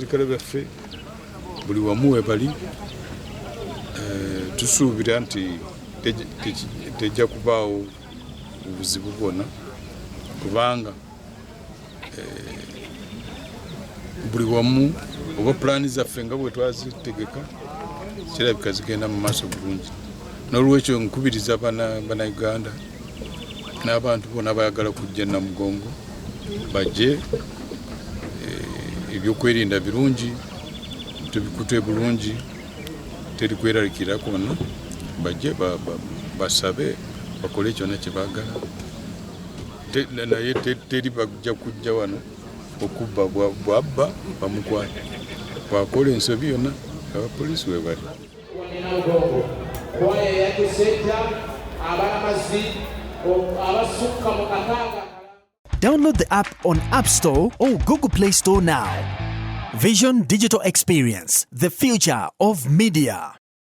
abasirikale baffe buli wamu we bali tusuubira nti tejja kubaawo obuzibu bwonna kubanga buli wamu oba pulaani zaffe nga bwe twazitegeka kirabika zigenda mu maaso bulungi. N'olwekyo nkubiriza bannayuganda n'abantu bonna bayagala kujja Namugongo bajje. Ebyokwerinda birungi, tubikute bulungi, teri kweraliikira kwonna, bajje basabe bakole kyonna kye baagala. Naye teri bajja kujja wano okubba bwabba bamukwate. Bwakola ensobi yonna abapoliisi we bali. Download the app on App Store or Google Play Store now. Vision Digital Experience, the future of media.